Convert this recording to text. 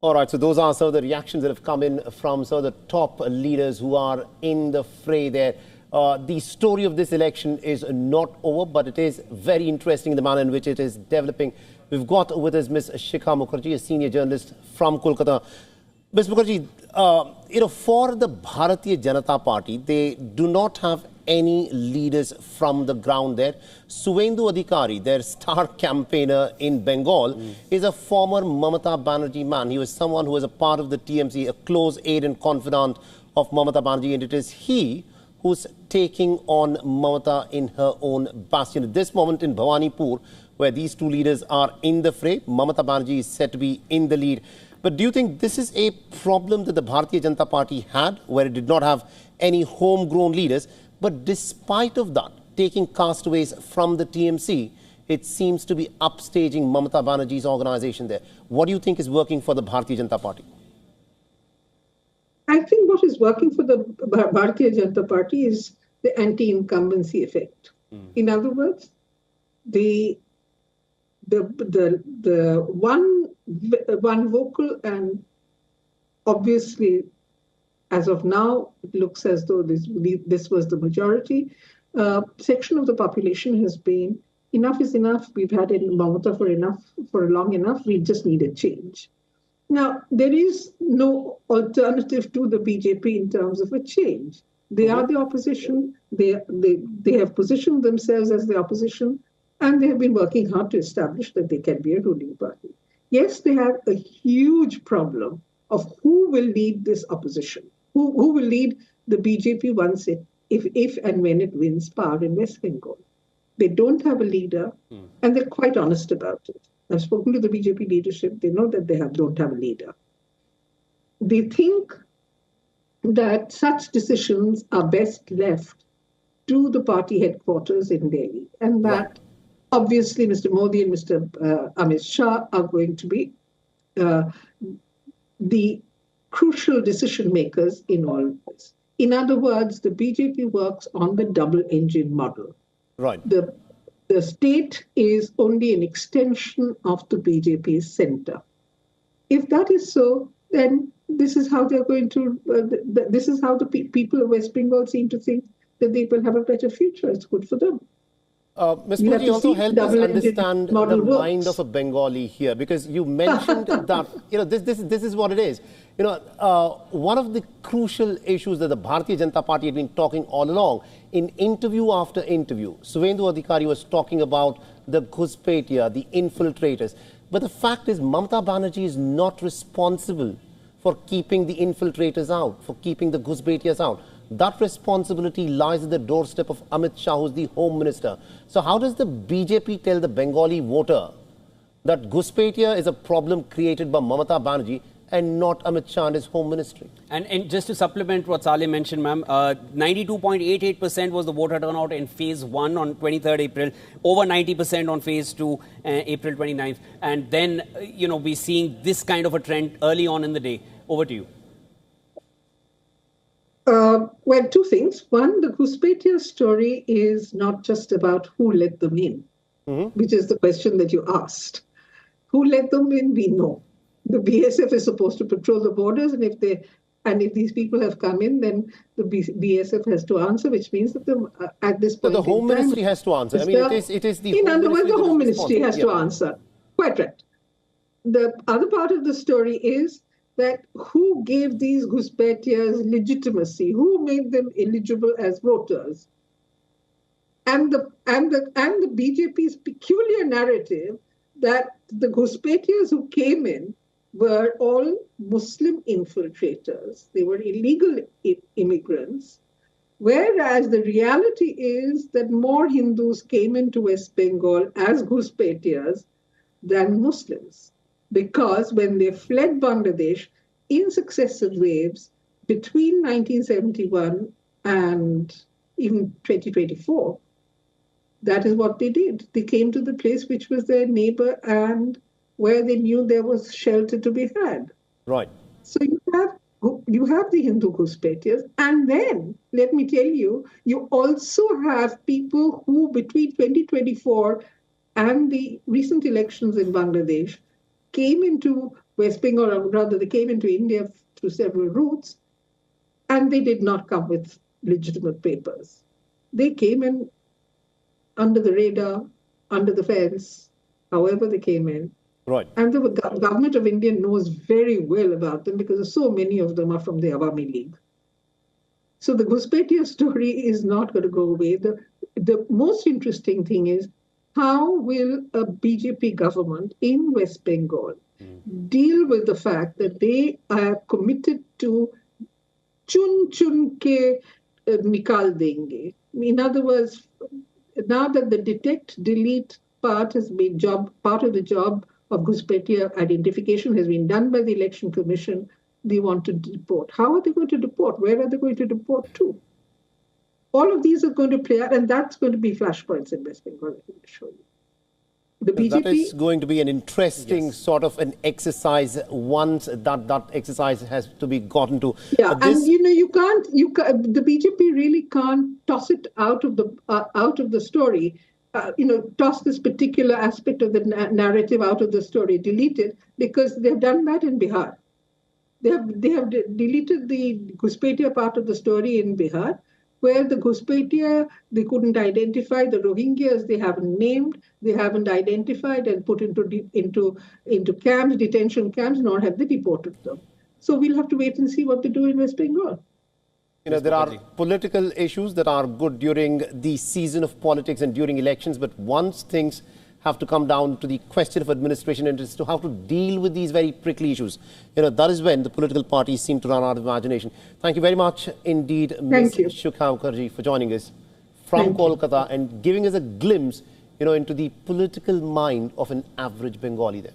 All right, so those are some of the reactions that have come in from some of the top leaders who are in the fray there. The story of this election is not over, but it is very interesting in the manner in which it is developing. We've got with us Ms. Shikha Mukherjee, a senior journalist from Kolkata. Ms. Mukherjee, for the Bharatiya Janata Party, they do not have any leaders from the ground there. Suvendu Adhikari, their star campaigner in Bengal, is a former Mamata Banerjee man. He was someone who was a part of the TMC, a close aide and confidant of Mamata Banerjee, and it is he who's taking on Mamata in her own bastion. At this moment in Bhawanipur, where these two leaders are in the fray, Mamata Banerjee is said to be in the lead. But do you think this is a problem that the Bharatiya Janata Party had, where it did not have any homegrown leaders? But despite of that, taking castaways from the TMC, it seems to be upstaging Mamata Banerjee's organization there. What do you think is working for the Bharatiya Janata Party? I think what is working for the Bharatiya Janata Party is the anti-incumbency effect. In other words, the one vocal and obviously, as of now, it looks as though this was the majority section of the population has been, enough is enough. We've had it in Mamata for long enough. We just need a change. Now, there is no alternative to the BJP in terms of a change. They are the opposition. They have positioned themselves as the opposition, and they have been working hard to establish that they can be a ruling party. Yes, they have a huge problem of who will lead this opposition, who will lead the BJP once if and when it wins power in West Bengal. They don't have a leader, and they're quite honest about it. I've spoken to the BJP leadership. They know that they don't have a leader. They think that such decisions are best left to the party headquarters in Delhi, and that obviously Mr. Modi and Mr. Amit Shah are going to be the crucial decision makers in all of this. In other words, the BJP works on the double engine model. Right. The state is only an extension of the BJP's center. If that is so, then this is how they're going to, this is how the people of West Bengal seem to think that they will have a better future. It's good for them. Ms. Mukherjee, also help us understand the mind of a Bengali here, because you mentioned that, this is what it is. One of the crucial issues that the Bharatiya Janata Party had been talking all along, in interview after interview, Suvendu Adhikari was talking about the Ghuspetia, the infiltrators. But the fact is, Mamata Banerjee is not responsible for keeping the infiltrators out, for keeping the Ghuspetias out. That responsibility lies at the doorstep of Amit Shah, who's the Home Minister. So how does the BJP tell the Bengali voter that Ghuspetia is a problem created by Mamata Banerjee and not Amit Shah and his Home Ministry? And just to supplement what Saleh mentioned, ma'am, 92.88% was the voter turnout in phase 1 on 23rd April, over 90% on phase 2, April 29th. And then, we're seeing this kind of a trend early on in the day. Over to you. Well, two things. One, the Ghuspetia story is not just about who let them in, which is the question that you asked. Who let them in, we know. The BSF is supposed to patrol the borders, and if these people have come in, then the BSF has to answer, which means that at this point, the Home Ministry has to answer. I mean, it is the. In other words, the Home Ministry has to answer. Quite right. The other part of the story is that who gave these Ghuspetias legitimacy? Who made them eligible as voters? And the BJP's peculiar narrative that the Ghuspetias who came in were all Muslim infiltrators. They were illegal immigrants. Whereas the reality is that more Hindus came into West Bengal as Ghuspetias than Muslims. Because when they fled Bangladesh in successive waves between 1971 and even 2024, that is what they did. They came to the place which was their neighbor and where they knew there was shelter to be had. Right. So you have the Hindu Ghuspetias, and then, let me tell you, you also have people who between 2024 and the recent elections in Bangladesh came into West Bengal, or rather they came into India through several routes, and they did not come with legitimate papers. They came in under the radar, under the fence, however they came in. Right. And the government of India knows very well about them because so many of them are from the Awami League. So the Ghuspetia story is not going to go away. The most interesting thing is, how will a BJP government in West Bengal deal with the fact that they are committed to chun ke nikal denge? In other words, now that the detect, delete part has been part of the job of Ghuspetia identification has been done by the Election Commission, they want to deport. How are they going to deport? Where are they going to deport to? All of these are going to play out, and that's going to be flashpoints in West Bengal, I can assure you. The BJP, that is going to be an interesting sort of an exercise once that exercise has to be gotten to. Yeah, and you can't. The BJP really can't toss it out of the story. Toss this particular aspect of the narrative out of the story, delete it, because they've done that in Bihar. They have deleted the Ghuspetia part of the story in Bihar, where the Ghuspetia, they couldn't identify the Rohingyas, they haven't named, they haven't identified and put into camps, detention camps, nor have they deported them. So we'll have to wait and see what they do in West Bengal. There are political issues that are good during the season of politics and during elections, but once things have to come down to the question of administration and as to how to deal with these very prickly issues, that is when the political parties seem to run out of imagination. Thank you very much indeed, Ms. Shukha Mukherjee, for joining us from Kolkata and giving us a glimpse, into the political mind of an average Bengali there.